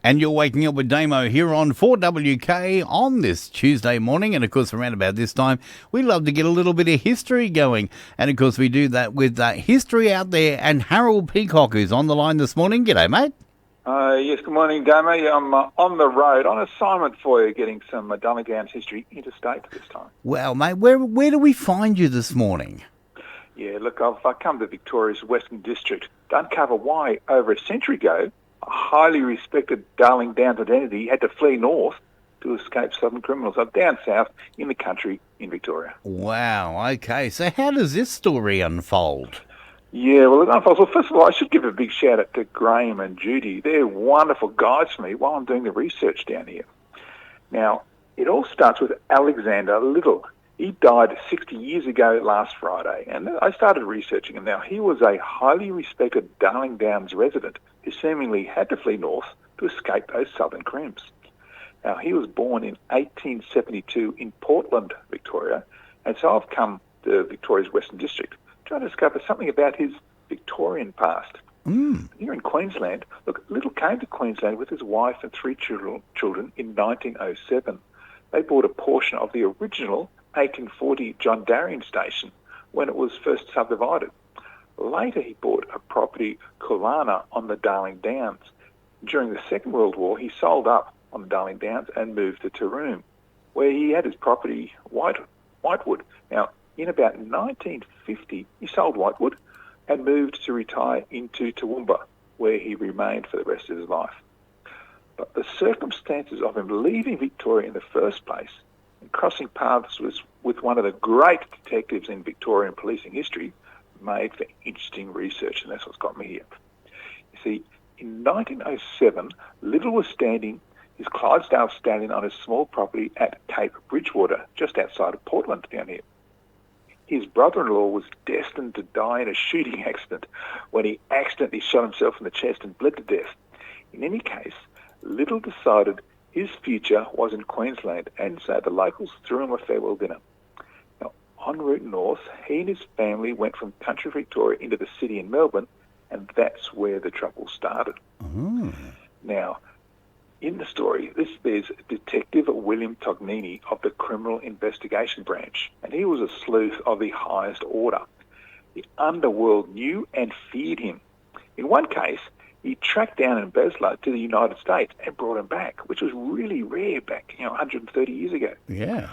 And you're waking up with Damo here on 4WK on this Tuesday morning. And, of course, around about this time, we love to get a little bit of history going. And, of course, we do that with History Out There. And Harold Peacock, who's on the line this morning. G'day, mate. Yes, good morning, Damo. I'm on the road, on assignment for you, getting some Darling Downs history interstate this time. Well, mate, where do we find you this morning? Yeah, look, I've come to Victoria's Western District to uncover why, over a century ago, a highly respected Darling Downs identity had to flee north to escape southern criminals. I'm down south in the country in Victoria. Wow, okay. So how does this story unfold? Yeah, well, it unfolds. Well, first of all, I should give a big shout out to Graham and Judy. They're wonderful guides for me while I'm doing the research down here. Now, it all starts with Alexander Little. He died 60 years ago last Friday, and I started researching him. Now, he was a highly respected Darling Downs resident who seemingly had to flee north to escape those southern crims. Now, he was born in 1872 in Portland, Victoria, and so I've come to Victoria's Western District trying to discover something about his Victorian past. Here in Queensland, look, Little came to Queensland with his wife and three children in 1907. They bought a portion of the original 1840 John Darien station when it was first subdivided. Later he bought a property, Kulana, on the Darling Downs. During the Second World War, he sold up on the Darling Downs and moved to Taroom, where he had his property, Whitewood. Now, in about 1950, he sold Whitewood and moved to retire into Toowoomba, where he remained for the rest of his life. But the circumstances of him leaving Victoria in the first place and crossing paths with one of the great detectives in Victorian policing history made for interesting research, and that's what's got me here. You see, in 1907, Little was standing his Clydesdale stallion on his small property at Cape Bridgewater, just outside of Portland down here. His brother-in-law was destined to die in a shooting accident when he accidentally shot himself in the chest and bled to death. In any case, Little decided his future was in Queensland, and so the locals threw him a farewell dinner. Now, en route north, he and his family went from country Victoria into the city in Melbourne, and that's where the trouble started. Now, in the story, there's Detective William Tognini of the Criminal Investigation Branch, and he was a sleuth of the highest order. The underworld knew and feared him. In one case, he tracked down an embezzler to the United States and brought him back, which was really rare back, 130 years ago. Yeah.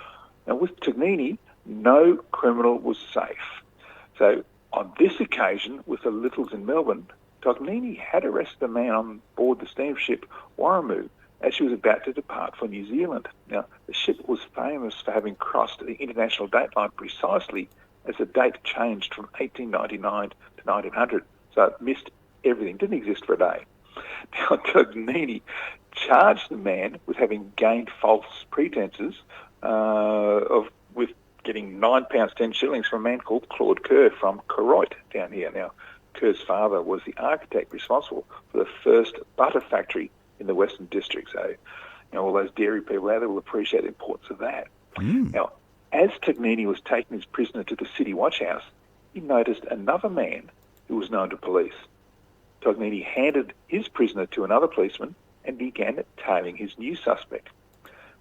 Now, with Tognini, no criminal was safe. So, on this occasion, with the Littles in Melbourne, Tognini had arrested a man on board the steamship Warramoo as she was about to depart for New Zealand. Now, the ship was famous for having crossed the international date line precisely as the date changed from 1899 to 1900, so it missed everything, didn't exist for a day. Now, Tognini charged the man with having gained false pretences with getting £9 10 shillings from a man called Claude Kerr from Koroit down here. Now, Kerr's father was the architect responsible for the first butter factory in the Western District. So, all those dairy people out there will appreciate the importance of that. Now, as Tognini was taking his prisoner to the city watch house, he noticed another man who was known to police. Tognini handed his prisoner to another policeman and began tailing his new suspect.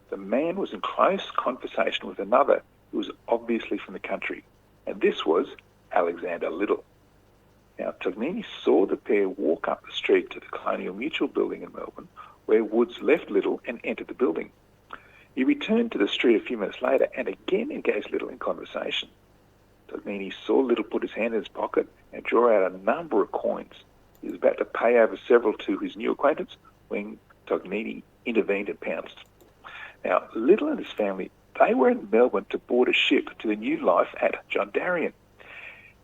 The man was in close conversation with another who was obviously from the country, and this was Alexander Little. Now, Tognini saw the pair walk up the street to the Colonial Mutual building in Melbourne, where Woods left Little and entered the building. He returned to the street a few minutes later and again engaged Little in conversation. Tognini saw Little put his hand in his pocket and draw out a number of coins. He was about to pay over several to his new acquaintance when Tognini intervened and pounced. Now, Little and his family, they were in Melbourne to board a ship to the new life at John Darien.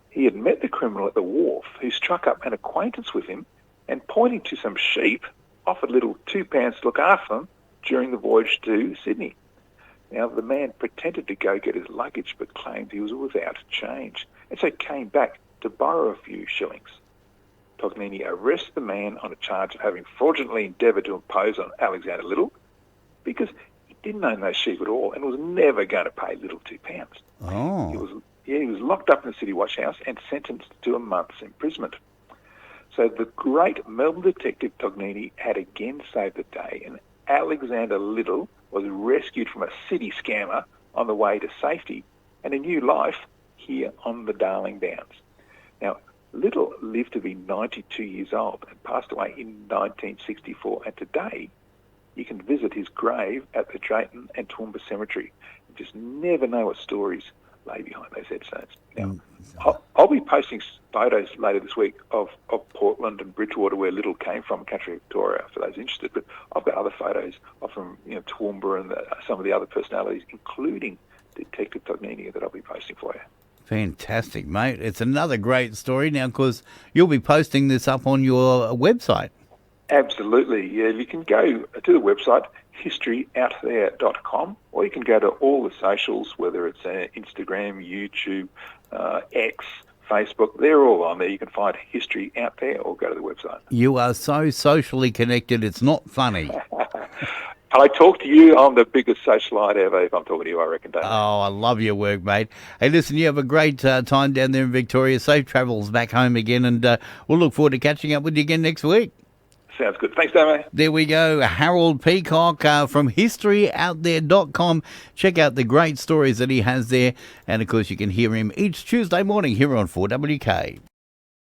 He had met the criminal at the wharf, who struck up an acquaintance with him and, pointing to some sheep, offered Little £2 to look after them during the voyage to Sydney. Now, the man pretended to go get his luggage but claimed he was without change, and so came back to borrow a few shillings. Tognini arrested the man on a charge of having fraudulently endeavoured to impose on Alexander Little because he didn't own those sheep at all and was never going to pay Little £2. Oh. He was locked up in the city watch house and sentenced to a month's imprisonment. So the great Melbourne detective Tognini had again saved the day, and Alexander Little was rescued from a city scammer on the way to safety and a new life here on the Darling Downs. Now, Little lived to be 92 years old and passed away in 1964, and today you can visit his grave at the Drayton and Toowoomba Cemetery. You just never know what stories lay behind those headstones. Now, I'll be posting photos later this week of Portland and Bridgewater, where Little came from, country Victoria, for those interested. But I've got other photos of from Toowoomba and some of the other personalities, including Detective Tognini, that I'll be posting for you. Fantastic, mate. It's another great story now, because you'll be posting this up on your website. Absolutely, yeah. You can go to the website, historyouthere.com, or you can go to all the socials, whether it's Instagram, YouTube, X, Facebook. They're all on there. You can find History Out There or go to the website. You are so socially connected, it's not funny. I talk to you, I'm the biggest socialite ever if I'm talking to you, I reckon, don't I? Oh, I love your work, mate. Hey, listen, you have a great time down there in Victoria. Safe travels back home again, and we'll look forward to catching up with you again next week. Sounds good. Thanks, Damo. There we go. Harold Peacock from historyouthere.com. Check out the great stories that he has there. And, of course, you can hear him each Tuesday morning here on 4WK.